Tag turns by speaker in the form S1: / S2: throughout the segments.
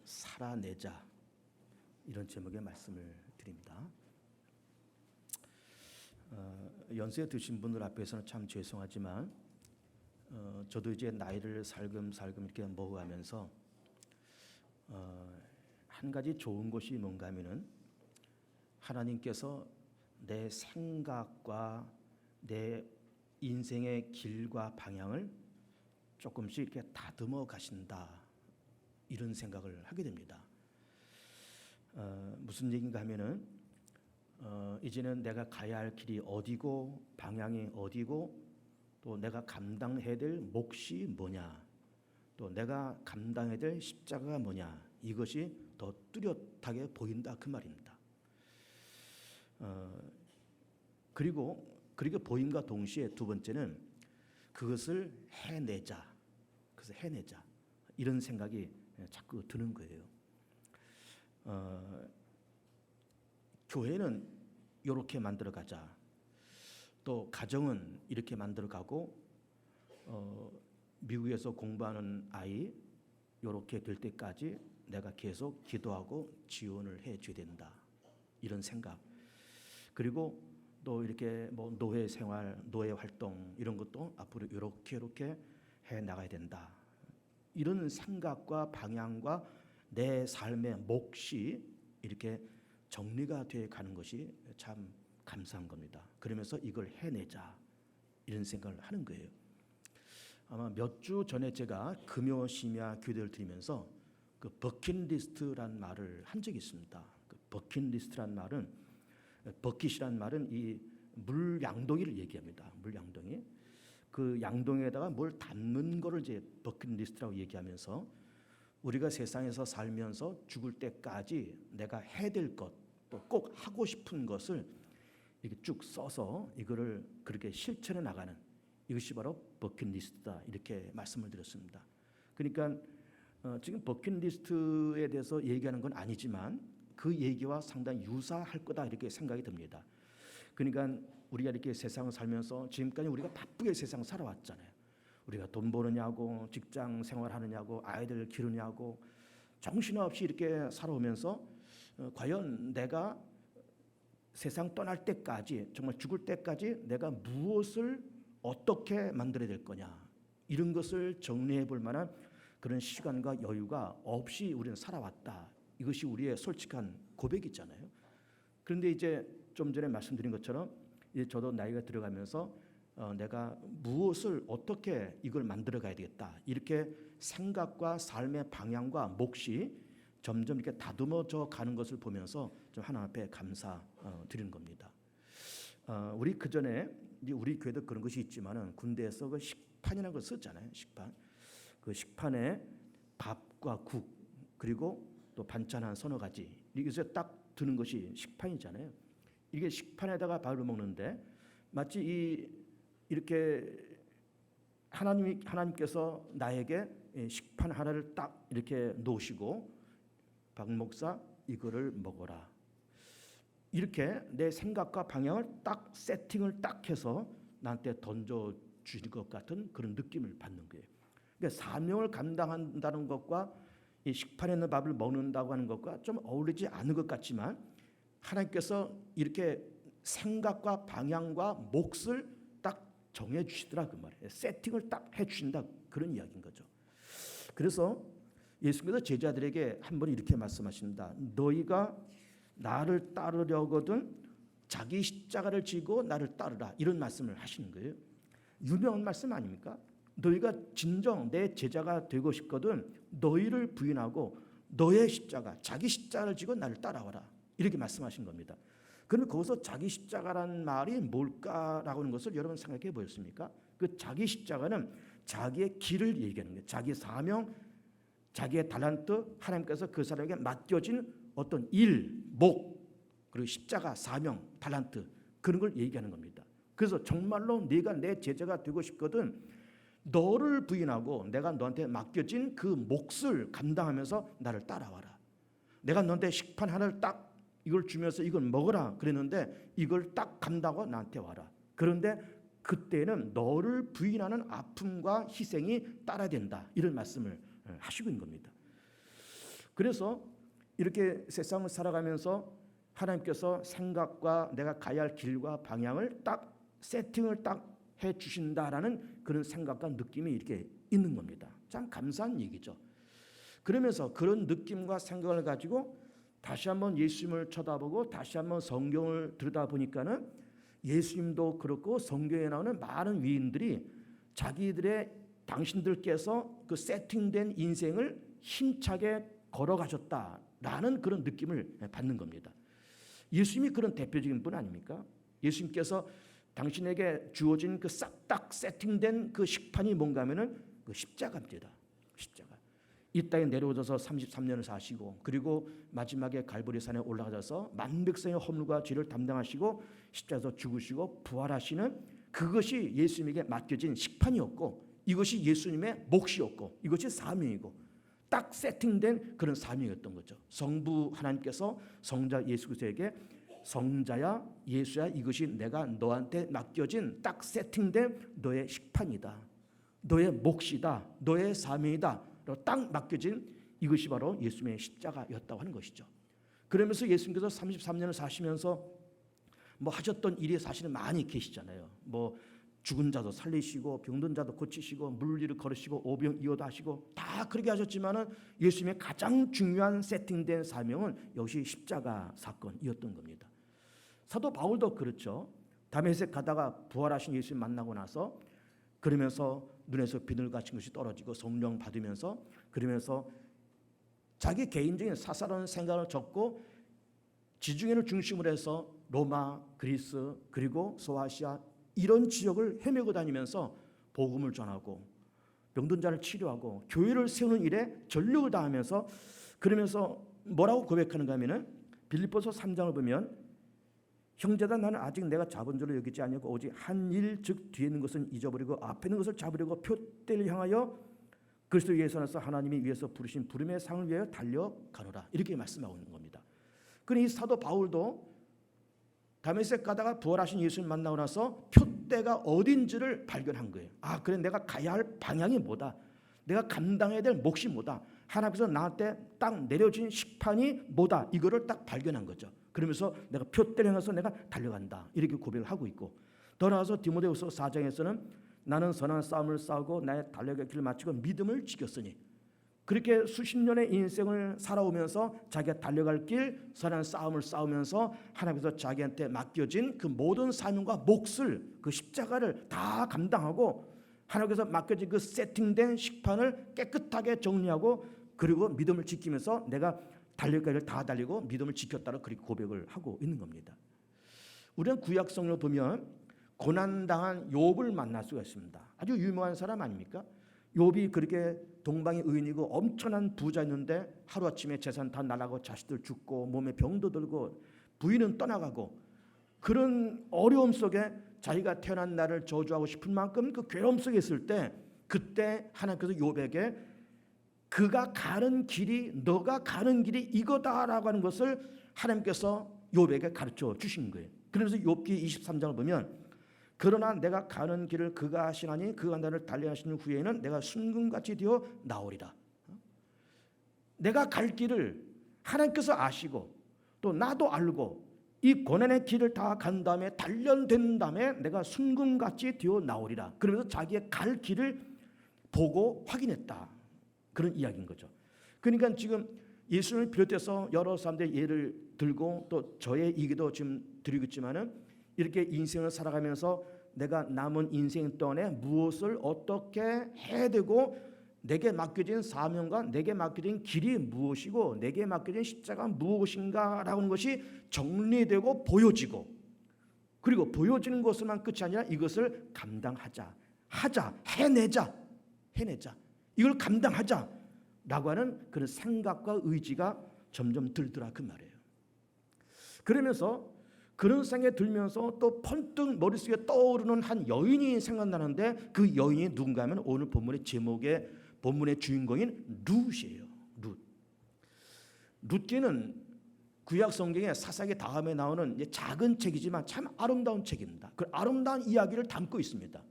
S1: 살아내자, 이런 제목의 말씀을 드립니다. 연세 드신 분들 앞에서는 참 죄송하지만 저도 이제 나이를 살금살금 이렇게 먹어가면서 한 가지 좋은 것이 뭔가 하면은 하나님께서 내 생각과 내 인생의 길과 방향을 조금씩 이렇게 다듬어 가신다, 이런 생각을 하게 됩니다. 무슨 얘기인가 하면은 이제는 내가 가야 할 길이 어디고 방향이 어디고 또 내가 감당해야 될 몫이 뭐냐, 또 내가 감당해야 될 십자가가 뭐냐, 이것이 더 뚜렷하게 보인다, 그 말입니다. 그리고 그렇게 보임과 동시에 두 번째는 그것을 해내자, 그래서 해내자, 이런 생각이 자꾸 드는 거예요. 교회는 이렇게 만들어가자, 또 가정은 이렇게 만들어가고 미국에서 공부하는 아이 이렇게 될 때까지 내가 계속 기도하고 지원을 해줘야 된다, 이런 생각. 그리고 또 이렇게 뭐 노예 생활, 노예 활동 이런 것도 앞으로 이렇게 해 나가야 된다, 이런 생각과 방향과 내 삶의 몫이 이렇게 정리가 되어 가는 것이 참 감사한 겁니다. 그러면서 이걸 해내자, 이런 생각을 하는 거예요. 아마 몇 주 전에 제가 금요 심야 기도를 드리면서 그 버킷리스트란 말을 한 적이 있습니다. 그 버킷리스트란 말은, 버킷이란 말은 이 물양동이를 얘기합니다. 물양동이. 그 양동에다가 뭘 담는 거를 이제 버킷리스트라고 얘기하면서 우리가 세상에서 살면서 죽을 때까지 내가 해야 될 것, 또 꼭 하고 싶은 것을 이렇게 쭉 써서 이거를 그렇게 실천해 나가는, 이것이 바로 버킷리스트다, 이렇게 말씀을 드렸습니다. 그러니까 지금 버킷리스트에 대해서 얘기하는 건 아니지만 그 얘기와 상당히 유사할 거다, 이렇게 생각이 듭니다. 그러니까 우리가 이렇게 세상을 살면서 지금까지 우리가 바쁘게 세상 살아왔잖아요. 우리가 돈 버느냐고, 직장 생활하느냐고, 아이들 기르냐고 정신없이 이렇게 살아오면서 과연 내가 세상 떠날 때까지, 정말 죽을 때까지 내가 무엇을 어떻게 만들어야 될 거냐, 이런 것을 정리해 볼 만한 그런 시간과 여유가 없이 우리는 살아왔다. 이것이 우리의 솔직한 고백이잖아요. 그런데 이제 좀 전에 말씀드린 것처럼 이제 저도 나이가 들어가면서 내가 무엇을 어떻게 이걸 만들어 가야 되겠다, 이렇게 생각과 삶의 방향과 몫이 점점 이렇게 다듬어져 가는 것을 보면서 좀 하나님 앞에 감사 드리는 겁니다. 우리 그 전에 우리 교회도 그런 것이 있지만은 군대에서 그 식판이라는 걸 썼잖아요. 식판. 그 식판에 밥과 국 그리고 또 반찬 한 서너 가지, 이것에 딱 드는 것이 식판이잖아요. 이게 식판에다가 밥을 먹는데 마치 이렇게 하나님께서 나에게 식판 하나를 딱 이렇게 놓으시고 박 목사 이거를 먹어라, 이렇게 내 생각과 방향을 딱 세팅을 딱 해서 나한테 던져 주실 것 같은 그런 느낌을 받는 거예요. 그러니까 사명을 감당한다는 것과 이 식판에 있는 밥을 먹는다고 하는 것과 좀 어울리지 않는 것 같지만 하나님께서 이렇게 생각과 방향과 몫을 딱 정해 주시더라, 그 말이에요. 세팅을 딱 해 주신다, 그런 이야기인 거죠. 그래서 예수님께서 제자들에게 한 번 이렇게 말씀하십니다. 너희가 나를 따르려거든 자기 십자가를 지고 나를 따르라, 이런 말씀을 하시는 거예요. 유명한 말씀 아닙니까? 너희가 진정 내 제자가 되고 싶거든 너희를 부인하고 너의 십자가, 자기 십자가를 지고 나를 따라와라, 이렇게 말씀하신 겁니다. 그러면 거기서 자기 십자가라는 말이 뭘까라고 하는 것을 여러분 생각해 보셨습니까? 그 자기 십자가는 자기의 길을 얘기하는 거예요. 자기 사명, 자기의 달란트, 하나님께서 그 사람에게 맡겨진 어떤 일, 목, 그리고 십자가, 사명, 달란트, 그런 걸 얘기하는 겁니다. 그래서 정말로 네가 내 제자가 되고 싶거든 너를 부인하고 내가 너한테 맡겨진 그 몫을 감당하면서 나를 따라와라. 내가 너한테 식판 하나를 딱 이걸 주면서 이걸 먹어라 그랬는데 이걸 딱 감당하고 나한테 와라. 그런데 그때는 너를 부인하는 아픔과 희생이 따라야 된다, 이런 말씀을 하시고 있는 겁니다. 그래서 이렇게 세상을 살아가면서 하나님께서 생각과 내가 가야 할 길과 방향을 딱 세팅을 딱 해주신다라는 그런 생각과 느낌이 이렇게 있는 겁니다. 참 감사한 얘기죠. 그러면서 그런 느낌과 생각을 가지고 다시 한번 예수님을 쳐다보고 다시 한번 성경을 들여다보니까는 예수님도 그렇고 성경에 나오는 많은 위인들이 자기들의 당신들께서 그 세팅된 인생을 힘차게 걸어가셨다라는 그런 느낌을 받는 겁니다. 예수님이 그런 대표적인 분 아닙니까? 예수님께서 당신에게 주어진 그 싹딱 세팅된 그 식판이 뭔가 하면은 그 십자가입니다. 십자가. 이 땅에 내려오셔서 33년을 사시고 그리고 마지막에 갈보리산에 올라가셔서 만백성의 허물과 죄를 담당하시고 십자가에서 죽으시고 부활하시는 그것이 예수님에게 맡겨진 식판이었고 이것이 예수님의 몫이었고 이것이 사명이고 딱 세팅된 그런 사명이었던 거죠. 성부 하나님께서 성자 예수 그리스도에게 성자야 예수야 이것이 내가 너한테 맡겨진 딱 세팅된 너의 식판이다. 너의 몫이다. 너의 사명이다. 딱 맡겨진 이것이 바로 예수님의 십자가였다고 하는 것이죠. 그러면서 예수님께서 33년을 사시면서 뭐 하셨던 일이 사실은 많이 계시잖아요. 뭐 죽은 자도 살리시고 병든 자도 고치시고 물리를 걸으시고 오병이어도 하시고 다 그렇게 하셨지만은 예수님의 가장 중요한 세팅된 사명은 역시 십자가 사건이었던 겁니다. 사도 바울도 그렇죠. 다메섹 가다가 부활하신 예수님 만나고 나서 그러면서 눈에서 비늘 같은 것이 떨어지고 성령 받으면서 그러면서 자기 개인적인 사사로운 생각을 적고 지중해를 중심으로 해서 로마, 그리스 그리고 소아시아 이런 지역을 헤매고 다니면서 복음을 전하고 병든 자를 치료하고 교회를 세우는 일에 전력을 다하면서 그러면서 뭐라고 고백하는가 하면은 빌립보서 3장을 보면 형제다 나는 아직 내가 잡은 줄로 여기지 아니하고 오직 한 일 즉 뒤에 있는 것은 잊어버리고 앞에 있는 것을 잡으려고 표대를 향하여 그리스도 예수께서 하나님이 위에서 부르신 부름의 상을 위하여 달려가노라 이렇게 말씀하고 있는 겁니다. 그러니 이 사도 바울도 다메섹 가다가 부활하신 예수님 만나고 나서 표대가 어딘지를 발견한 거예요. 아 그래 내가 가야 할 방향이 뭐다. 내가 감당해야 될 몫이 뭐다. 하나님께서 나한테 딱 내려진 식판이 뭐다. 이거를 딱 발견한 거죠. 그러면서 내가 표대를 향해서 내가 달려간다. 이렇게 고백을 하고 있고 더 나아가서 디모데후서 4장에서는 나는 선한 싸움을 싸우고 나의 달려갈 길을 마치고 믿음을 지켰으니 그렇게 수십 년의 인생을 살아오면서 자기가 달려갈 길 선한 싸움을 싸우면서 하나님께서 자기한테 맡겨진 그 모든 사명과 몫을 그 십자가를 다 감당하고 하나님께서 맡겨진 그 세팅된 식판을 깨끗하게 정리하고 그리고 믿음을 지키면서 내가 달릴 길을 다 달리고 믿음을 지켰다고 그렇게 고백을 하고 있는 겁니다. 우리는 구약 성경을 보면 고난당한 욥을 만날 수가 있습니다. 아주 유명한 사람 아닙니까? 욥이 그렇게 동방의 의인이고 엄청난 부자였는데 하루아침에 재산 다 날아가고 자식들 죽고 몸에 병도 들고 부인은 떠나가고 그런 어려움 속에 자기가 태어난 날을 저주하고 싶은 만큼 그 괴로움 속에 있을 때 그때 하나님께서 욥에게 그가 가는 길이 너가 가는 길이 이거다라고 하는 것을 하나님께서 욥에게 가르쳐 주신 거예요. 그래서 욥기 23장을 보면 그러나 내가 가는 길을 그가 하시나니 그가 나를 달리하시는 후에는 내가 순금같이 되어 나오리라. 내가 갈 길을 하나님께서 아시고 또 나도 알고 이 고난의 길을 다 간 다음에 단련된 다음에 내가 순금같이 되어 나오리라. 그러면서 자기의 갈 길을 보고 확인했다. 그런 이야기인 거죠. 그러니까 지금 예수님을 비롯해서 여러 사람들의 예를 들고 또 저의 얘기도 지금 드리고 있지만은 이렇게 인생을 살아가면서 내가 남은 인생 동안에 무엇을 어떻게 해야 되고 내게 맡겨진 사명과 내게 맡겨진 길이 무엇이고 내게 맡겨진 십자가가 무엇인가라고 하는 것이 정리되고 보여지고 그리고 보여지는 것으로만 끝이 아니라 이것을 감당하자, 해내자 이걸 감당하자라고 하는 그런 생각과 의지가 점점 들더라 그 말이에요. 그러면서 그런 생각이 들면서 또 번뜩 머릿속에 떠오르는 한 여인이 생각나는데 그 여인이 누군가 하면 오늘 본문의 제목의 본문의 주인공인 룻이에요. 룻기는 구약 성경의 사사기 다음에 나오는 작은 책이지만 참 아름다운 책입니다. 그 아름다운 이야기를 담고 있습니다.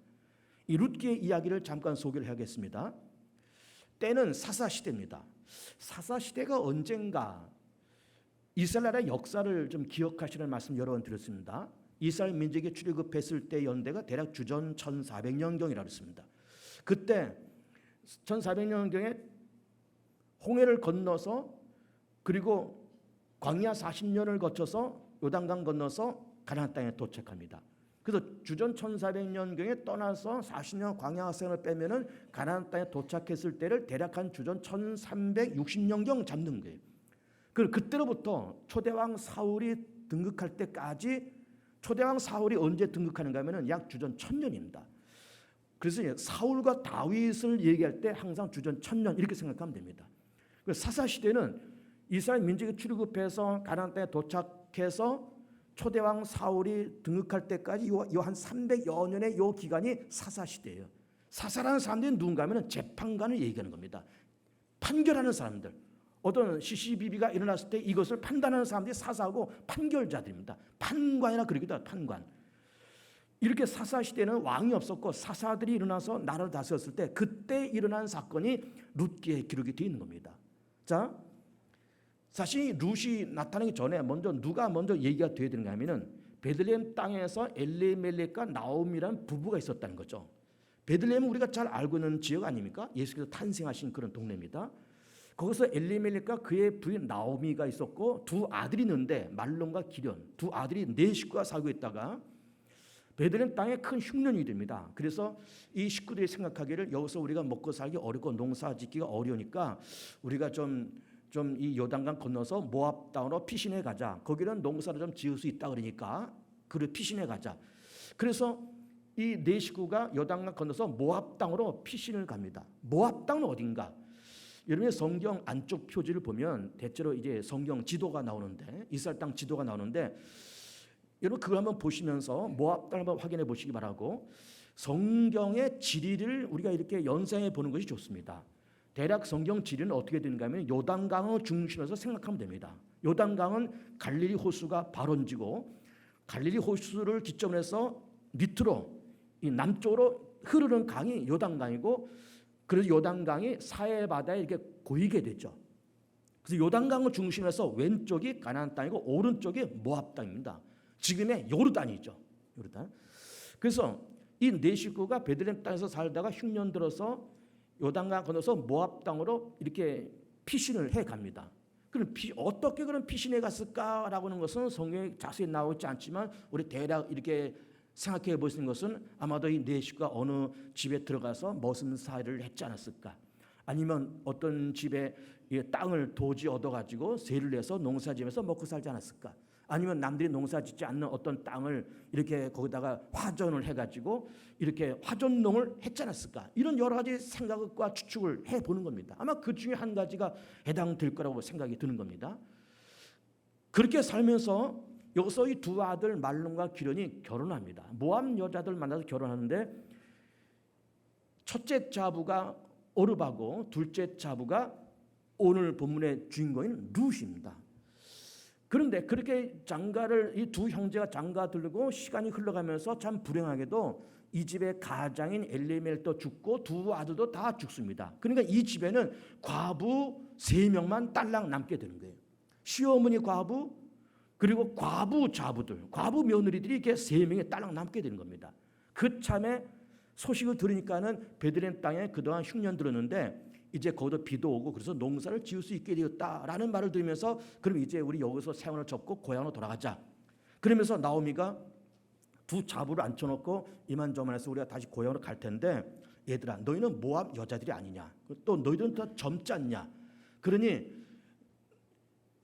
S1: 이 룻기의 이야기를 잠깐 소개를 하겠습니다. 때는 사사 시대입니다. 사사시대가 언젠가 이스라엘의 역사를 좀 기억하시는 말씀 여러 번 드렸습니다. 이스라엘 민족이 출애굽했을 때 연대가 대략 주전 1400년경이라고 했습니다. 그때 1400년경에 홍해를 건너서 그리고 광야 40년을 거쳐서 요단강 건너서 가나안 땅에 도착합니다. 그래서 주전 1400년경에 떠나서 40년 광야 생을 빼면은 가나안 땅에 도착했을 때를 대략 한 주전 1360년경 잡는 거예요. 그때로부터 초대왕 사울이 등극할 때까지, 초대왕 사울이 언제 등극하는가 하면은 약 주전 1000년입니다. 그래서 사울과 다윗을 얘기할 때 항상 주전 1000년 이렇게 생각하면 됩니다. 사사시대는 이스라엘 민족이 출애굽해서 가나안 땅에 도착해서 초대왕 사울이 등극할 때까지 요 한 300여 년의 요 기간이 사사시대예요. 사사라는 사람들이 누군가 하면 재판관을 얘기하는 겁니다. 판결하는 사람들. 어떤 시시비비가 일어났을 때 이것을 판단하는 사람들이 사사하고 판결자들입니다. 판관이라 그러기도 해요. 판관. 이렇게 사사시대는 왕이 없었고 사사들이 일어나서 나라를 다스렸을 때 그때 일어난 사건이 룻기에 기록이 되어 있는 겁니다. 자, 사실 룻이 나타나기 전에 누가 먼저 얘기가 돼야 되는가 하면은 베들레헴 땅에서 엘리멜렉과 나오미라는 부부가 있었다는 거죠. 베들레헴은 우리가 잘 알고 있는 지역 아닙니까? 예수께서 탄생하신 그런 동네입니다. 거기서 엘리멜렉과 그의 부인 나오미가 있었고 두 아들이 있는데 말론과 기련, 두 아들이 네 식구가 살고 있다가 베들레헴 땅에 큰 흉년이 됩니다. 그래서 이 식구들이 생각하기를 여기서 우리가 먹고 살기 어렵고 농사 짓기가 어려우니까 우리가 좀 이 요단강 건너서 모압 땅으로 피신해 가자. 거기는 농사를 좀 지을 수 있다 그러니까 그를 피신해 가자. 그래서 이 네 식구가 요단강 건너서 모압 땅으로 피신을 갑니다. 모압 땅은 어딘가? 여러분의 성경 안쪽 표지를 보면 대체로 이제 성경 지도가 나오는데 이스라엘 땅 지도가 나오는데 여러분 그걸 한번 보시면서 모압 땅을 한번 확인해 보시기 바라고 성경의 지리를 우리가 이렇게 연상해 보는 것이 좋습니다. 대략 성경 지리는 어떻게 되는가 하면 요단강을 중심에서 생각하면 됩니다. 요단강은 갈릴리 호수가 발원지고 갈릴리 호수를 기점으로 해서 밑으로 이 남쪽으로 흐르는 강이 요단강이고 그래서 요단강이 사해 바다에 이렇게 고이게 되죠. 그래서 요단강을 중심으로 해서 왼쪽이 가나안 땅이고 오른쪽이 모압 땅입니다. 지금의 요르단이죠. 요르단. 그래서 이 네 식구가 베들레헴 땅에서 살다가 흉년 들어서 요단강 건너서 모압 땅으로 이렇게 피신을 해 갑니다. 그럼 어떻게 그런 피신해 갔을까라고 하는 것은 성경에 자세히 나오고 있지 않지만 우리 대략 이렇게 생각해 볼 수 있는 것은 아마도 이 네 식구가 어느 집에 들어가서 머슴살이를 했지 않았을까? 아니면 어떤 집에 땅을 도지 얻어가지고 세를 내서 농사지면서 먹고 살지 않았을까? 아니면 남들이 농사짓지 않는 어떤 땅을 이렇게 거기다가 화전을 해가지고 이렇게 화전농을 했지 않았을까? 이런 여러 가지 생각과 추측을 해보는 겁니다. 아마 그 중에 한 가지가 해당될 거라고 생각이 드는 겁니다. 그렇게 살면서 여기서 이 두 아들 말론과 기련이 결혼합니다. 모압 여자들 만나서 결혼하는데 첫째 자부가 오르바고 둘째 자부가 오늘 본문의 주인공인 룻입니다. 그런데 그렇게 장가를 이 두 형제가 장가 들고 시간이 흘러가면서 참 불행하게도 이 집의 가장인 엘리멜도 죽고 두 아들도 다 죽습니다. 그러니까 이 집에는 과부 3명만 딸랑 남게 되는 거예요. 시어머니 과부 그리고 과부 자부들, 과부 며느리들이 이렇게 3명이 딸랑 남게 되는 겁니다. 그 참에 소식을 들으니까는 베들레헴 땅에 그동안 흉년 들었는데 이제 거기도 비도 오고 그래서 농사를 지을 수 있게 되었다라는 말을 들으면서 그럼 이제 우리 여기서 생활을 접고 고향으로 돌아가자. 그러면서 나오미가 두 자부를 앉혀놓고 이만저만해서 우리가 다시 고향으로 갈 텐데 얘들아 너희는 모압 여자들이 아니냐? 또 너희들은 더 젊지 않냐? 그러니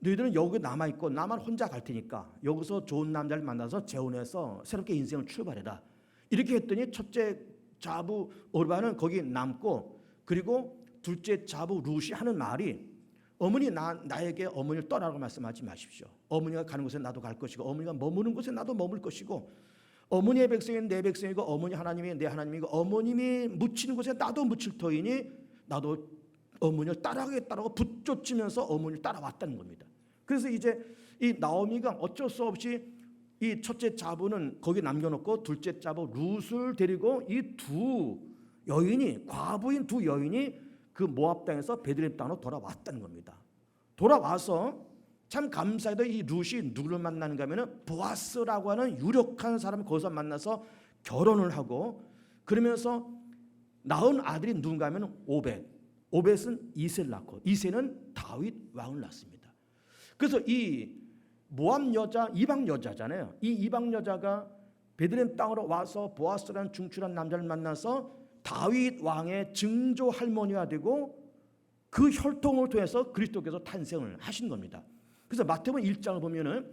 S1: 너희들은 여기 남아있고 나만 혼자 갈 테니까 여기서 좋은 남자를 만나서 재혼해서 새롭게 인생을 출발해라. 이렇게 했더니 첫째 자부 오르바는 거기 남고 그리고 둘째 자부 룻이 하는 말이 어머니 나에게 어머니를 떠나라고 말씀하지 마십시오. 어머니가 가는 곳에 나도 갈 것이고 어머니가 머무는 곳에 나도 머물 것이고 어머니의 백성이 내 백성이고 어머니 하나님이 내 하나님이고 어머님이 묻히는 곳에 나도 묻힐 터이니 나도 어머니를 따라가겠다라고 붙쫓으면서 어머니를 따라왔다는 겁니다. 그래서 이제 이 나오미가 어쩔 수 없이 이 첫째 자부는 거기 남겨놓고 둘째 자부 룻을 데리고 이 두 여인이 과부인 두 여인이 그 모압 땅에서 베들레헴 땅으로 돌아왔다는 겁니다. 돌아와서 참 감사하게도 이 룻이 누구를 만나는가 하면은 보아스라고 하는 유력한 사람을 거기서 만나서 결혼을 하고, 그러면서 낳은 아들이 누군가 하면 오벳은 이새를 낳고, 이새는 다윗 왕을 낳습니다. 그래서 이 모압 여자, 이방 여자잖아요. 이 이방 여자가 베들레헴 땅으로 와서 보아스라는 중출한 남자를 만나서 다윗 왕의 증조 할머니가 되고, 그 혈통을 통해서 그리스도께서 탄생을 하신 겁니다. 그래서 마태복음 1장을 보면은,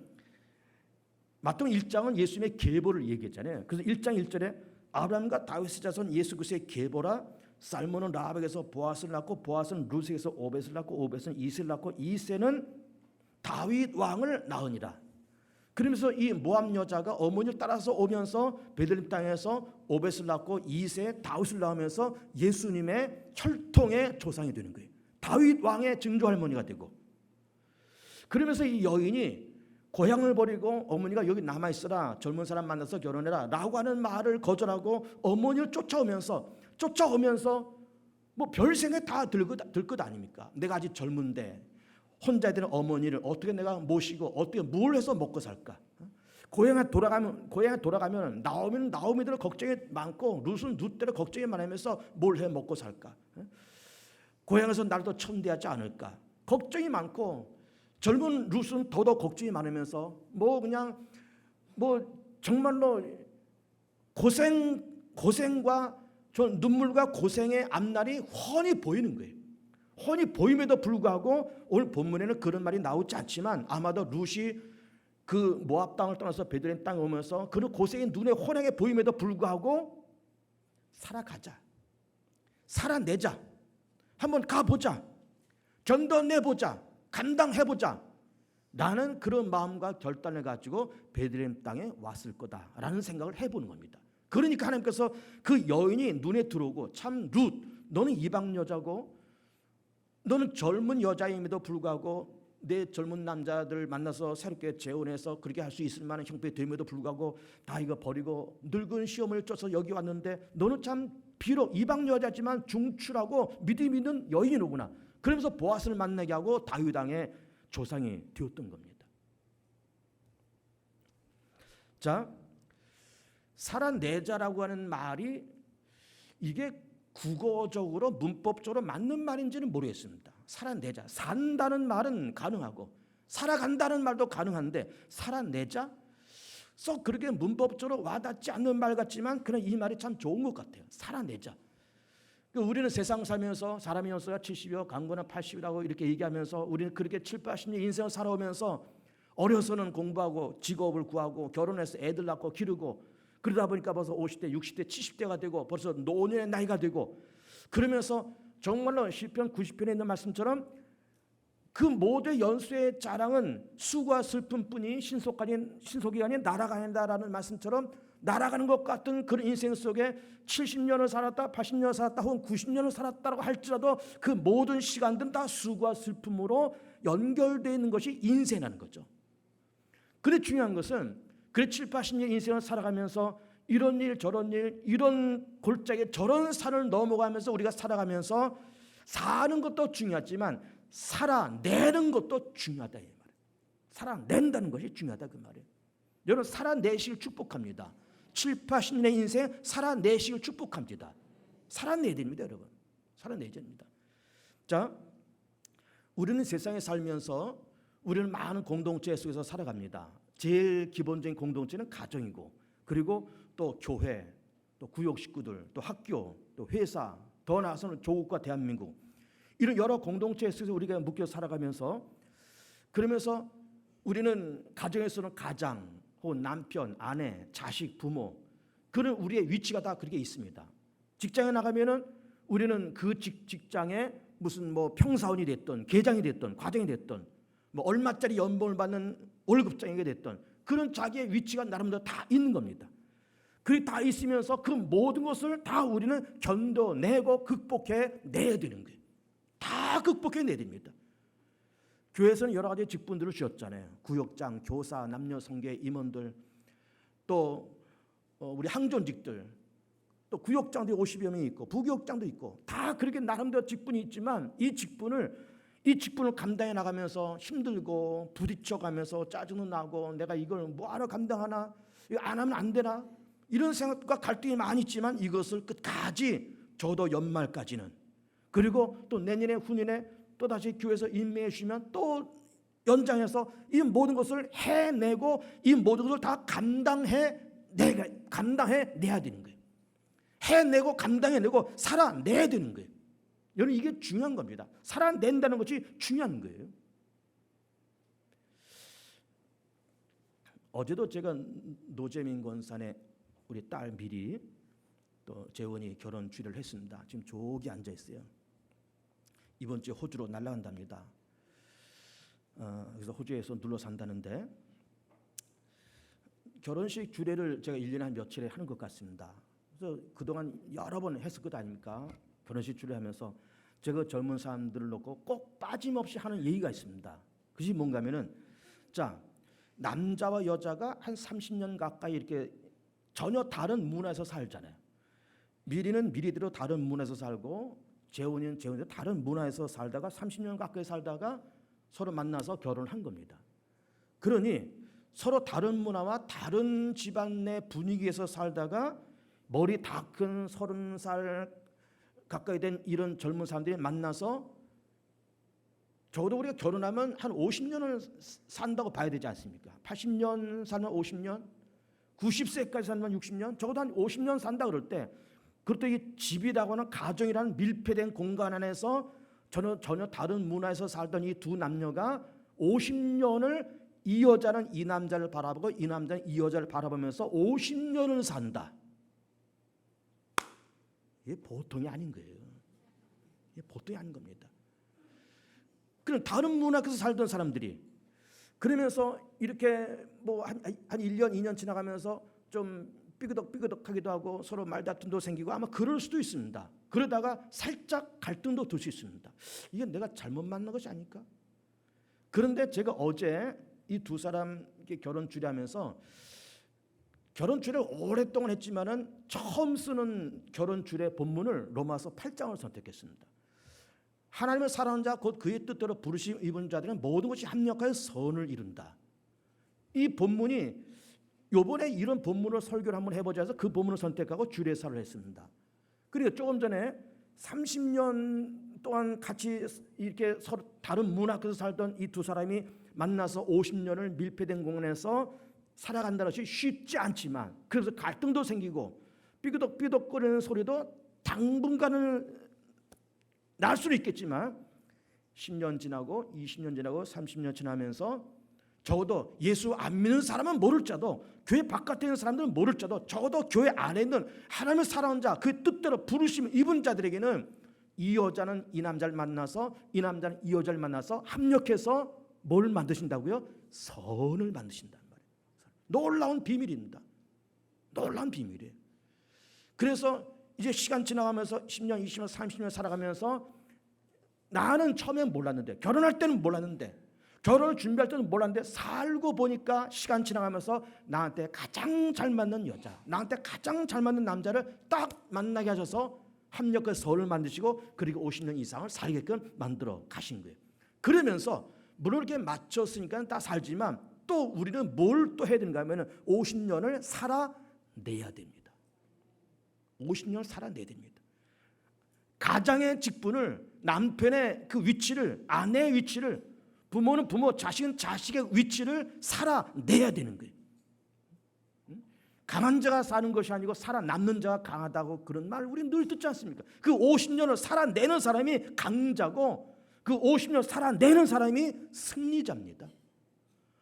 S1: 마태복음 1장은 예수님의 계보를 얘기했잖아요. 그래서 1장 1절에 아브라함과 다윗의 자손 예수 그리스도의 계보라, 살몬은 라합에게서 보아스를 낳고, 보아스는 룻에게서 오벳을 낳고, 오벳은 이새를 낳고, 이새는 다윗 왕을 낳으니라. 그러면서 이 모압 여자가 어머니를 따라서 오면서 베들레헴 땅에서 오벳을 낳고 이새 다윗을 낳으면서 예수님의 혈통의 조상이 되는 거예요. 다윗 왕의 증조 할머니가 되고, 그러면서 이 여인이 고향을 버리고 어머니가 여기 남아있어라, 젊은 사람 만나서 결혼해라 라고 하는 말을 거절하고 어머니를 쫓아오면서 뭐 별생에 다 들 것 아닙니까? 내가 아직 젊은데 혼자 되는 어머니를 어떻게 내가 모시고 어떻게 뭘 해서 먹고 살까? 고향에 돌아가면 나오미들 걱정이 많고, 룻은 룻대로 걱정이 많으면서 뭘 해 먹고 살까? 고향에서 나를 더 천대하지 않을까? 걱정이 많고, 젊은 룻은 더더욱 걱정이 많으면서 정말로 고생과 눈물과 고생의 앞날이 훤히 보이는 거예요. 훤히 보임에도 불구하고 오늘 본문에는 그런 말이 나오지 않지만, 아마도 룻이 그 모압 땅을 떠나서 베들레헴 땅에 오면서 그런 고생이 눈에 훤하게 보임에도 불구하고 살아가자, 살아내자, 한번 가보자, 견뎌내보자, 감당해보자 라는 그런 마음과 결단을 가지고 베들레헴 땅에 왔을 거다라는 생각을 해보는 겁니다. 그러니까 하나님께서 그 여인이 눈에 들어오고, 참 룻, 너는 이방 여자고 너는 젊은 여자임에도 불구하고 내 젊은 남자들 만나서 새롭게 재혼해서 그렇게 할 수 있을 만한 형편이 됨에도 불구하고 다 이거 버리고 늙은 시어머니를 쫓아서 여기 왔는데, 너는 참 비록 이방 여자지만 중출하고 믿음 있는 여인이로구나. 그러면서 보아스를 만나게 하고 다윗 왕의 조상이 되었던 겁니다. 자, 살아내자라고 하는 말이 이게 국어적으로 문법적으로 맞는 말인지는 모르겠습니다. 살아내자, 산다는 말은 가능하고 살아간다는 말도 가능한데, 살아내자 썩 그렇게 문법적으로 와닿지 않는 말 같지만 그냥 이 말이 참 좋은 것 같아요. 살아내자. 우리는 세상 살면서 사람의 연수가 70이요 강건은 80이라고 이렇게 얘기하면서 우리는 그렇게 7, 80년 인생을 살아오면서 어려서는 공부하고 직업을 구하고 결혼해서 애들 낳고 기르고, 그러다 보니까 벌써 50대, 60대, 70대가 되고 벌써 노년의 나이가 되고, 그러면서 정말로 시편 90편에 있는 말씀처럼 그 모든 연수의 자랑은 수고와 슬픔뿐이 신속이 아닌 날아간다라는 말씀처럼, 날아가는 것 같은 그런 인생 속에 70년을 살았다, 80년을 살았다, 혹은 90년을 살았다고 할지라도 그 모든 시간들은 다 수고와 슬픔으로 연결되어 있는 것이 인생이라는 거죠. 그런데 중요한 것은 그래 7, 80년 인생을 살아가면서 이런 일 저런 일, 이런 골짜기 저런 산을 넘어가면서 우리가 살아가면서 사는 것도 중요하지만 살아내는 것도 중요하다 이 말이에요. 살아낸다는 것이 중요하다 그 말이에요. 여러분 살아내시길 축복합니다. 7, 80년의 인생 살아내시길 축복합니다. 살아내야 됩니다 여러분. 살아내야 됩니다. 자, 우리는 세상에 살면서 우리는 많은 공동체 속에서 살아갑니다. 제일 기본적인 공동체는 가정이고, 그리고 또 교회, 또 구역 식구들, 또 학교, 또 회사, 더 나아가서는 조국과 대한민국, 이런 여러 공동체 속에서 우리가 묶여 살아가면서, 그러면서 우리는 가정에서는 가장 혹은 남편, 아내, 자식, 부모, 그런 우리의 위치가 다 그렇게 있습니다. 직장에 나가면은 우리는 그 직장에 무슨 뭐 평사원이 됐던, 계장이 됐던, 과장이 됐던, 뭐 얼마짜리 연봉을 받는 월급장이 됐던 그런 자기의 위치가 나름대로 다 있는 겁니다. 그게 다 있으면서 그 모든 것을 다 우리는 견뎌내고 극복해 내야 되는 거예요. 다 극복해 내야 됩니다. 교회에서는 여러 가지 직분들을 주었잖아요. 구역장, 교사, 남녀 성계 임원들, 또 우리 항존직들, 또 구역장도 50여 명이 있고 부구역장도 있고 다 그렇게 나름대로 직분이 있지만 이 직분을 감당해 나가면서 힘들고 부딪혀가면서 짜증도 나고 내가 이걸 뭐하러 감당하나, 이거 안 하면 안 되나, 이런 생각과 갈등이 많이 있지만 이것을 끝까지 저도 연말까지는, 그리고 또 내년에 후년에 또 다시 교회에서 임명해 주시면 또 연장해서 이 모든 것을 해내고 이 모든 것을 다 감당해 내야 되는 거예요. 해내고 감당해내고 살아내야 되는 거예요. 여러분, 이게 중요한 겁니다. 살아낸다는 것이 중요한 거예요. 어제도 제가 노재민 권사의 우리 딸 미리 또 재원이 결혼 주례를 했습니다. 지금 저기 앉아 있어요. 이번 주에 호주로 날아간답니다. 그래서 호주에서 눌러 산다는데 결혼식 주례를 제가 1년에 한 며칠에 하는 것 같습니다. 그래서 그동안 여러 번 했을 것 아닙니까? 결혼식 주례하면서 제가 젊은 사람들을 놓고 꼭 빠짐없이 하는 얘기가 있습니다. 그것이 뭔가 하면은, 자, 남자와 여자가 한 30년 가까이 이렇게 전혀 다른 문화에서 살잖아요. 미리는 미리대로 다른 문화에서 살고 재혼이는 재혼대로 다른 문화에서 살다가 30년 가까이 살다가 서로 만나서 결혼한 겁니다. 그러니 서로 다른 문화와 다른 집안 내 분위기에서 살다가 머리 다 큰 30살 가까이 된 이런 젊은 사람들이 만나서 적어도 우리가 결혼하면 한 50년을 산다고 봐야 되지 않습니까? 80년 살면 50년, 90세까지 살면 60년, 적어도 한 50년 산다 그럴 때, 그것도 이 집이라고 하는 가정이라는 밀폐된 공간 안에서 전혀 다른 문화에서 살던 이 두 남녀가 50년을 이 여자는 이 남자를 바라보고 이 남자는 이 여자를 바라보면서 50년을 산다. 이게 보통이 아닌 거예요. 이게 보통이 아닌 겁니다. 그럼 다른 문화에서 살던 사람들이 그러면서 이렇게 뭐 한 1년, 2년 지나가면서 좀 삐그덕삐그덕하기도 하고 서로 말다툼도 생기고 아마 그럴 수도 있습니다. 그러다가 살짝 갈등도 들 수 있습니다. 이게 내가 잘못 만난 것이 아닐까? 그런데 제가 어제 이 두 사람 결혼 주례하면서 결혼 주례를 오랫동안 했지만은 처음 쓰는 결혼 주례 본문을 로마서 8장을 선택했습니다. 하나님을 사랑하는 자 곧 그의 뜻대로 부르심 입은 자들은 모든 것이 합력하여 선을 이룬다. 이 본문이 요번에 이런 본문을 설교를 한번 해보자 해서 그 본문을 선택하고 주례사를 했습니다. 그리고 조금 전에 30년 동안 같이 이렇게 서로 다른 문화에서 살던 이 두 사람이 만나서 50년을 밀폐된 공간에서 살아간다는 것이 쉽지 않지만, 그래서 갈등도 생기고 삐그덕삐그덕거리는 소리도 당분간은 날 수는 있겠지만 10년 지나고 20년 지나고 30년 지나면서 적어도 예수 안 믿는 사람은 모를지라도 교회 바깥에 있는 사람들은 모를지라도 적어도 교회 안에 있는 하나님을 사랑하는 자, 그 뜻대로 부르심을 입은 자들에게는 이 여자는 이 남자를 만나서 이 남자는 이 여자를 만나서 합력해서 뭘 만드신다고요? 선을 만드신단 말이에요. 놀라운 비밀입니다. 놀라운 비밀이에요. 그래서 이제 시간 지나가면서 10년, 20년, 30년 살아가면서 나는 처음엔 몰랐는데, 결혼할 때는 몰랐는데, 결혼을 준비할 때는 몰랐는데 살고 보니까 시간 지나가면서 나한테 가장 잘 맞는 여자, 나한테 가장 잘 맞는 남자를 딱 만나게 하셔서 합력해서 선을 만드시고 그리고 50년 이상을 살게끔 만들어 가신 거예요. 그러면서 물론 이렇게 맞췄으니까 다 살지만 또 우리는 뭘 또 해야 되는가 하면 50년을 살아내야 됩니다. 50년을 살아내야 됩니다. 가장의 직분을, 남편의 그 위치를, 아내의 위치를, 부모는 부모, 자식은 자식의 위치를 살아내야 되는 거예요. 강한 자가 사는 것이 아니고 살아남는 자가 강하다고 그런 말 우리는 늘 듣지 않습니까? 그 50년을 살아내는 사람이 강자고 그 50년 살아내는 사람이 승리자입니다.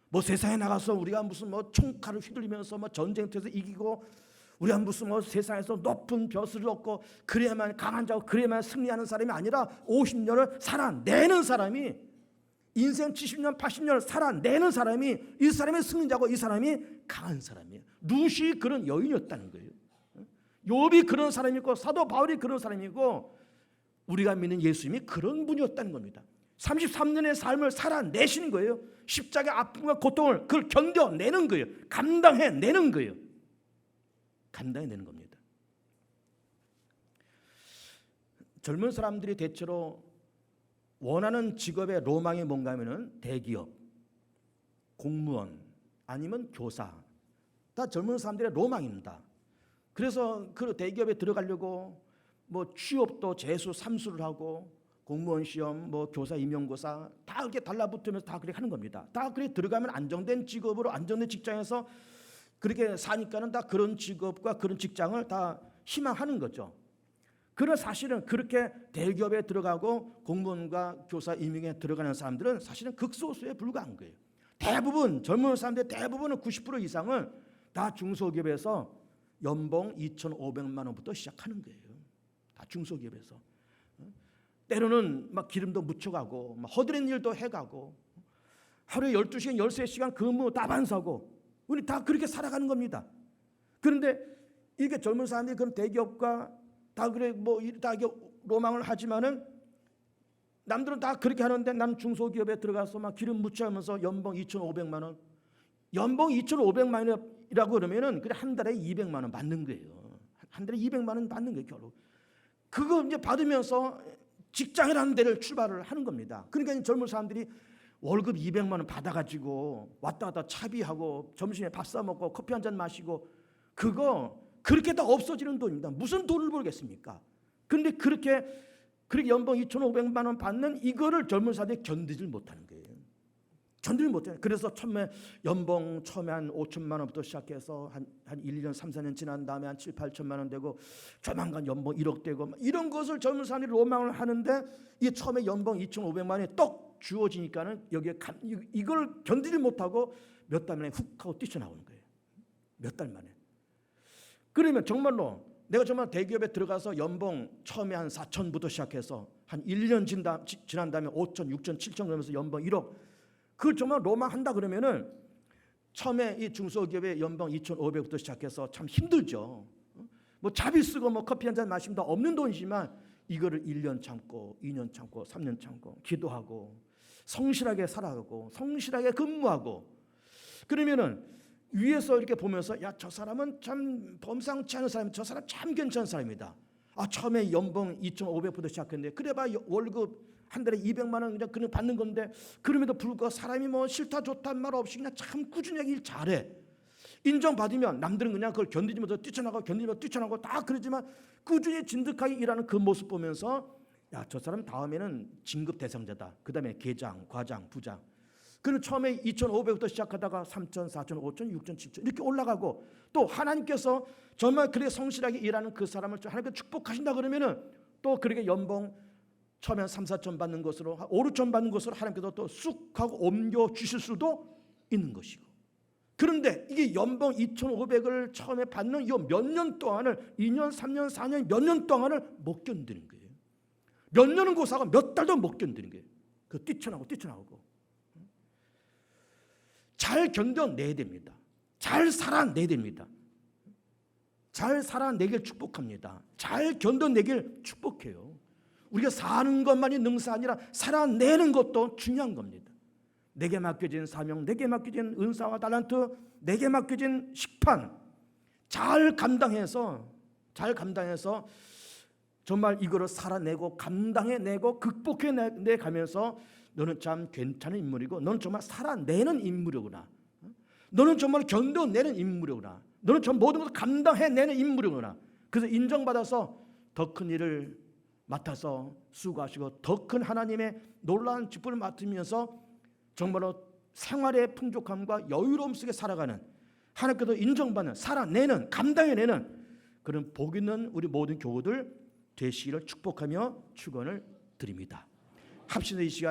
S1: 뭐 세상에 나가서 우리가 무슨 뭐 총칼을 휘둘리면서 뭐 전쟁터에서 이기고 우리가 무슨 뭐 세상에서 높은 벼슬을 얻고 그래야만 강한 자고 그래야만 승리하는 사람이 아니라 50년을 살아내는 사람이, 인생 70년 80년을 살아내는 사람이, 이 사람이 승리자고 이 사람이 강한 사람이에요. 룻이 그런 여인이었다는 거예요. 욥이 그런 사람이고 사도 바울이 그런 사람이고 우리가 믿는 예수님이 그런 분이었다는 겁니다. 33년의 삶을 살아내시는 거예요. 십자가의 아픔과 고통을 그걸 견뎌내는 거예요. 감당해내는 거예요. 감당해내는 겁니다. 젊은 사람들이 대체로 원하는 직업의 로망이 뭔가 하면은 대기업, 공무원 아니면 교사, 다 젊은 사람들의 로망입니다. 그래서 그 대기업에 들어가려고 뭐 취업도 재수, 삼수를 하고 공무원 시험, 뭐 교사, 임용고사 다 이렇게 달라붙으면서 다 그렇게 하는 겁니다. 다 그렇게 들어가면 안정된 직업으로 안정된 직장에서 그렇게 사니까는 다 그런 직업과 그런 직장을 다 희망하는 거죠. 그러나 사실은 그렇게 대기업에 들어가고 공무원과 교사, 임용에 들어가는 사람들은 사실은 극소수에 불과한 거예요. 대부분 젊은 사람들 대부분은 90% 이상은 다 중소기업에서 연봉 2,500만 원부터 시작하는 거예요. 다 중소기업에서. 때로는 막 기름도 묻혀가고 막 허드렛 일도 해가고 하루에 12시간, 13시간 근무 다반사고 우리 다 그렇게 살아가는 겁니다. 그런데 이게 젊은 사람들이 그런 대기업과 다 그래 다 로망을 하지만은 남들은 다 그렇게 하는데 나는 중소기업에 들어가서 막 기름 묻혀하면서 연봉 2,500만 원, 연봉 2,500만 원이라고 그러면은 그래 한 달에 200만 원 받는 거예요. 한 달에 200만 원 받는 거예요, 결국. 그거 이제 받으면서 직장이라는 데를 출발을 하는 겁니다. 그러니까 젊은 사람들이 월급 200만 원 받아가지고 왔다 갔다 차비하고 점심에 밥 사 먹고 커피 한 잔 마시고 그거 그렇게 다 없어지는 돈입니다. 무슨 돈을 벌겠습니까? 그런데 그렇게 연봉 2,500만 원 받는 이거를 젊은 사람들이 견디질 못하는 거예요. 견디질 못해요. 그래서 연봉 처음에 한 5천만 원부터 시작해서 한 1년 3, 4년 지난 다음에 한 7, 8천만 원 되고 조만간 연봉 1억 되고 이런 것을 젊은 사람들이 로망을 하는데 이 처음에 연봉 2,500만 원이 떡 주어지니까는 여기에 이걸 견디지 못하고 몇 달 만에 훅 하고 뛰쳐나오는 거예요. 몇 달 만에. 그러면 정말로 내가 정말 대기업에 들어가서 연봉 처음에 한 4천부터 시작해서 한 1년 지난 다음에 5천, 6천, 7천 그러면서 연봉 1억 그걸 정말 로망한다 그러면은 처음에 이 중소기업의 연봉 2,500부터 시작해서 참 힘들죠. 뭐 자비 쓰고 뭐 커피 한 잔 마시면 다 없는 돈이지만 이거를 1년 참고 2년 참고 3년 참고 기도하고 성실하게 살아가고 성실하게 근무하고 그러면은 위에서 이렇게 보면서 야, 저 사람은 참 범상치 않은 사람, 저 사람 참 괜찮은 사람이다. 아, 처음에 연봉 2,500부터 시작했는데 그래봐 월급 한 달에 200만 원 그냥 받는 건데 그럼에도 불구하고 사람이 뭐 싫다 좋다 말 없이 그냥 참 꾸준하게 일 잘해. 인정받으면 남들은 그냥 그걸 견디지 못하고 뛰쳐나가고 다 그러지만 꾸준히 진득하게 일하는 그 모습 보면서 야, 저 사람 다음에는 진급 대상자다. 그 다음에 계장, 과장, 부장. 그는 처음에 2,500부터 시작하다가 3,000, 4,000, 5,000, 6,000, 7,000 이렇게 올라가고 또 하나님께서 정말 그렇게 성실하게 일하는 그 사람을 하나님께서 축복하신다 그러면은 또 그렇게 연봉 처음에 3, 4천 받는 것으로 5, 6천 받는 것으로 하나님께서 또 쑥 하고 옮겨 주실 수도 있는 것이고 그런데 이게 연봉 2,500을 처음에 받는 이 몇 년 동안을 2년, 3년, 4년 몇 년 동안을 못 견디는 거예요. 몇 년은 고사하고 몇 달도 못 견디는 거예요. 그 뛰쳐나오고 잘 견뎌내야 됩니다. 잘 살아내야 됩니다. 잘 살아내길 축복합니다. 잘 견뎌내길 축복해요. 우리가 사는 것만이 능사 아니라 살아내는 것도 중요한 겁니다. 내게 맡겨진 사명, 내게 맡겨진 은사와 달란트, 내게 맡겨진 식판 잘 감당해서 정말 이거를 살아내고 감당해내고 극복해내 가면서 너는 참 괜찮은 인물이고 너는 정말 살아내는 인물이구나. 너는 정말 견뎌내는 인물이구나. 너는 전 모든 것을 감당해내는 인물이구나. 그래서 인정받아서 더 큰 일을 맡아서 수고하시고 더 큰 하나님의 놀라운 직분을 맡으면서 정말로 생활의 풍족함과 여유로움 속에 살아가는 하나님께서 인정받는 살아내는 감당해내는 그런 복 있는 우리 모든 교우들 되시기를 축복하며 축원을 드립니다. 합시다 이 시간.